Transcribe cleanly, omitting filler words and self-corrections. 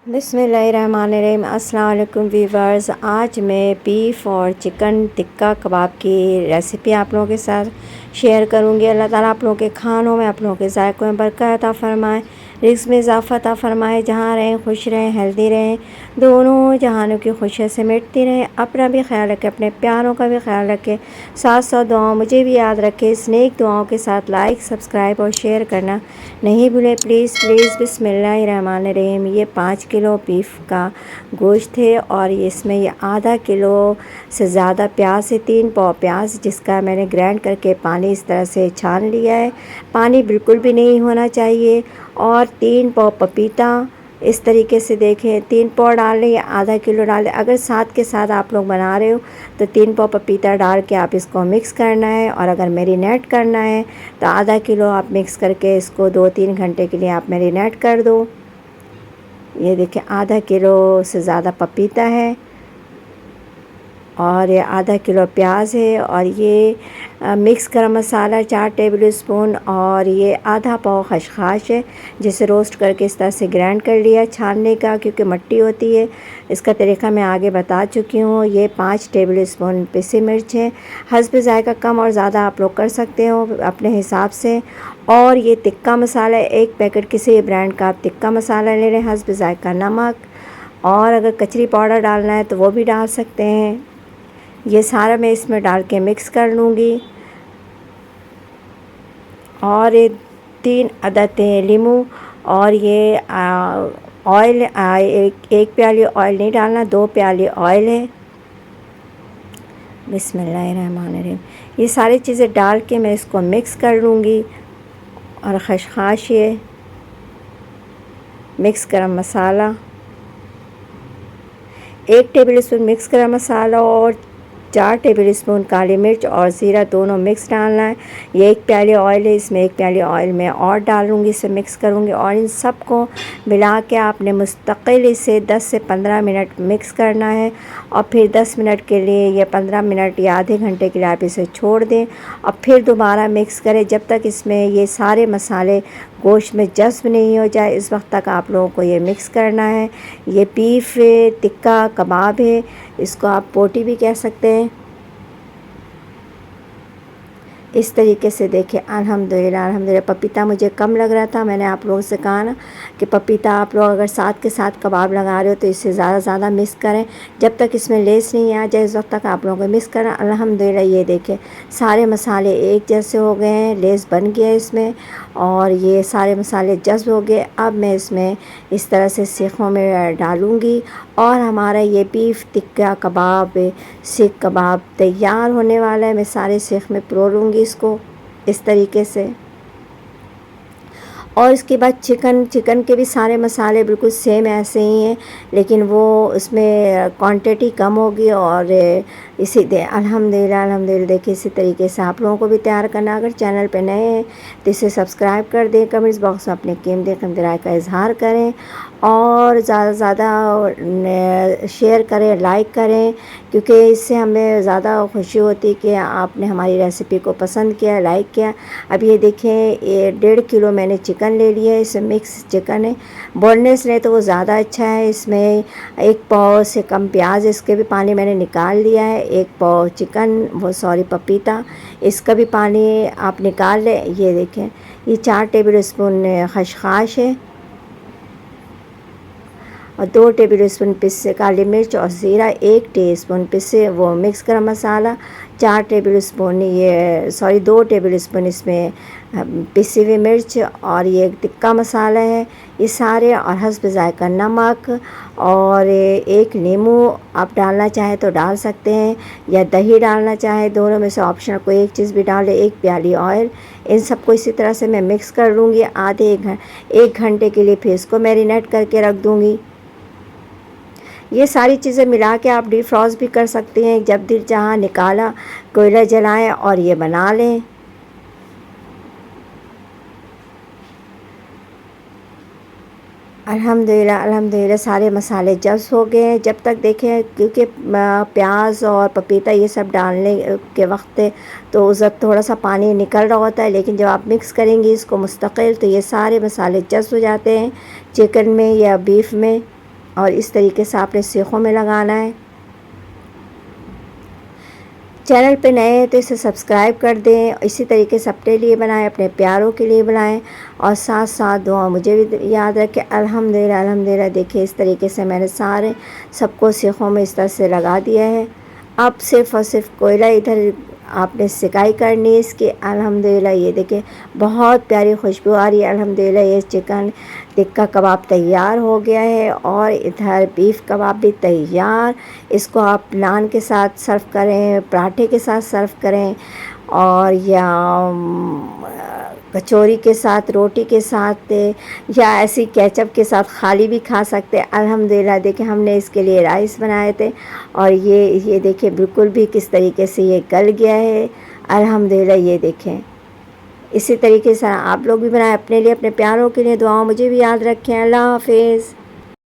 बिस्मिल्लाहिर्रहमानिर्रहीम। अस्सलाम वालेकुम व्यूवर्स। आज मैं बीफ और चिकन टिक्का कबाब की रेसिपी आप लोगों के साथ शेयर करूंगी। अल्लाह ताला आप लोगों के खानों में, आप लोगों के ज़ायक़ों में बरकत अता फ़रमाए, रिज़्क़ में इज़ाफ़ा अता फ़रमाए। जहाँ रहें खुश रहें, हेल्दी रहें, दोनों जहानों की खुशियाँ समेटती रहें। अपना भी ख्याल रखें, अपने प्यारों का भी ख्याल रखें। साथ साथ दुआओं मुझे भी याद रखें। इस नेक दुआओं के साथ लाइक, सब्सक्राइब और शेयर करना नहीं भूलें प्लीज़ प्लीज़। बिस्मिल्लाहिर्रहमानिर्रहीम। ये 5 किलो बीफ का गोश्त है और इसमें ये आधा किलो से ज़्यादा प्याज है, 3 पाव प्याज जिसका मैंने ग्राइंड करके पानी इस तरह से छान लिया है। पानी बिल्कुल भी नहीं होना चाहिए। और 3 पाव पपीता इस तरीके से देखें, 3 पाव डाल लें या आधा किलो डाल लें। अगर साथ के साथ आप लोग बना रहे हो तो 3 पाव पपीता डाल के आप इसको मिक्स करना है। और अगर मैरिनेट करना है तो आधा किलो आप मिक्स करके इसको 2-3 घंटे के लिए आप मैरिनेट कर दो। ये देखिए आधा किलो से ज़्यादा पपीता है और ये आधा किलो प्याज है। और ये मिक्स गरम मसाला 4 टेबल स्पून और ये आधा पाव खसखस है जिसे रोस्ट करके इस तरह से ग्राइंड कर लिया छानने का, क्योंकि मिट्टी होती है। इसका तरीका मैं आगे बता चुकी हूँ। ये 5 टेबल स्पून पिसी मिर्च है। हस्ब ज़ायक़ा कम और ज़्यादा आप लोग कर सकते हो अपने हिसाब से। और ये टिक्का मसाला, 1 पैकेट किसी ब्रांड का आप टिक्का मसाला ले लें। हस्ब ज़ायक़ा नमक, और अगर कचरी पाउडर डालना है तो वो भी डाल सकते हैं। ये सारा मैं इसमें डाल के मिक्स कर लूँगी। और ये 3 अदद लीमू, और ये ऑयल, एक प्याली ऑयल नहीं डालना, 2 प्याली ऑयल है। बिस्मिल्लाहिर्रहमानिर्रहीम। ये सारी चीज़ें डाल के मैं इसको मिक्स कर लूँगी। और खसखस, ये मिक्स गरम मसाला, 1 टेबल स्पून मिक्स गरम मसाला और 4 टेबल स्पून काली मिर्च और ज़ीरा दोनों मिक्स डालना है। ये 1 प्याली ऑयल है, इसमें 1 प्याली ऑयल मैं और डालूँगी, इसे मिक्स करूँगी। और इन सब को मिला के आपने मुस्तकिल इसे 10 से 15 मिनट मिक्स करना है। और फिर 10 मिनट के लिए या 15 मिनट या आधे घंटे के लिए आप इसे छोड़ दें और फिर दोबारा मिक्स करें जब तक इसमें ये सारे मसाले गोश्त में जज़्ब नहीं हो जाए। इस वक्त तक आप लोगों को ये मिक्स करना है। ये बीफ टिक्का कबाब है, इसको आप पोटी भी कह सकते हैं। इस तरीके से देखिए अल्हम्दुलिल्लाह अल्हम्दुलिल्लाह। पपीता मुझे कम लग रहा था, मैंने आप लोगों से कहा ना कि पपीता आप लोग अगर साथ के साथ कबाब लगा रहे हो तो इससे ज़्यादा मिक्स करें जब तक इसमें लेस नहीं आ जाए, इस वक्त तक आप लोगों को मिक्स करना। अल्हम्दुलिल्लाह ये देखिए सारे मसाले एक जैसे हो गए हैं, लेस बन गया है इसमें और ये सारे मसाले जज़्ब हो गए। अब मैं इसमें इस तरह से सीखों में डालूँगी और हमारा ये बीफ टिक्का कबाब, सीख कबाब तैयार होने वाला है। मैं सारे सीख में परो लूँगी इसको इस तरीके से। और इसके बाद चिकन के भी सारे मसाले बिल्कुल सेम ऐसे ही हैं, लेकिन वो उसमें क्वांटिटी कम होगी। और इसी अल्हम्दुलिल्लाह अल्हम्दुलिल्लाह देखिए इसी तरीके से आप लोगों को भी तैयार करना। अगर चैनल पे नए हैं तो इसे सब्सक्राइब कर दें, कमेंट्स बॉक्स में अपने कीमती राय का इजहार करें और ज़्यादा से ज़्यादा शेयर करें, लाइक करें, क्योंकि इससे हमें ज़्यादा खुशी होती है कि आपने हमारी रेसिपी को पसंद किया, लाइक किया। अब ये देखें ये 1.5 किलो मैंने चिकन ले लिया है, इसमें मिक्स चिकन है। बोनलेस ले तो वो ज़्यादा अच्छा है। इसमें 1 पाव से कम प्याज, इसके भी पानी मैंने निकाल लिया है। 1 पाव पपीता, इसका भी पानी आप निकाल लें। ये देखें ये 4 टेबल स्पून खसखस है और 2 टेबल स्पून पिसे काली मिर्च और ज़ीरा, 1 टीस्पून पिसे वो मिक्स गरम मसाला, 2 टेबल स्पून इसमें पिसी हुई मिर्च और ये टिक्का मसाला है ये सारे। और हस्ब ज़ायक़ा नमक और 1 नींबू आप डालना चाहें तो डाल सकते हैं या दही डालना चाहें, दोनों में से ऑप्शनल कोई एक चीज़ भी डालें। 1 प्याली ऑयल। इन सबको इसी तरह से मैं मिक्स कर लूँगी आधे 1 घंटे के लिए, फिर इसको मैरिनेट करके रख दूँगी। ये सारी चीज़ें मिला के आप डिफ्रॉस्ट भी कर सकते हैं, जब दिल जहाँ निकाला कोयला जलाएं और ये बना लें। अल्हम्दुलिल्लाह अल्हम्दुलिल्लाह सारे मसाले जज़्ब हो गए हैं। जब तक देखें, क्योंकि प्याज और पपीता ये सब डालने के वक्त तो जब थोड़ा सा पानी निकल रहा होता है, लेकिन जब आप मिक्स करेंगी इसको मुस्तकिल तो ये सारे मसाले जज़्ब हो जाते हैं चिकन में या बीफ में। اور اس طریقے سے آپ نے سیخوں میں لگانا ہے۔ چینل پہ نئے ہیں تو اسے سبسکرائب کر دیں، اسی طریقے سے اپنے لیے بنائیں، اپنے پیاروں کے لیے بنائیں، اور ساتھ ساتھ دعا مجھے بھی یاد رکھیں۔ الحمدللہ الحمدللہ دیکھیں اس طریقے سے میں نے سارے سب کو سیخوں میں اس طرح سے لگا دیا ہے۔ اب صرف اور صرف کوئلہ ادھر آپ نے سکائی کرنی ہے اس کی۔ الحمدللہ یہ دیکھیں بہت پیاری خوشبو آ رہی ہے۔ الحمدللہ یہ چکن ٹکا کباب تیار ہو گیا ہے، اور ادھر بیف کباب بھی تیار۔ اس کو آپ نان کے ساتھ سرو کریں، پراٹھے کے ساتھ سرو کریں، اور یا کچوری کے ساتھ، روٹی کے ساتھ، یا ایسی کیچپ کے ساتھ خالی بھی کھا سکتے۔ الحمدللہ دیکھیں ہم نے اس کے لیے رائس بنائے تھے، اور یہ دیکھیں بالکل بھی کس طریقے سے یہ گل گیا ہے۔ الحمدللہ یہ دیکھیں اسی طریقے سے آپ لوگ بھی بنائیں اپنے لیے، اپنے پیاروں کے لیے۔ دعاؤں مجھے بھی یاد رکھیں۔ اللہ حافظ۔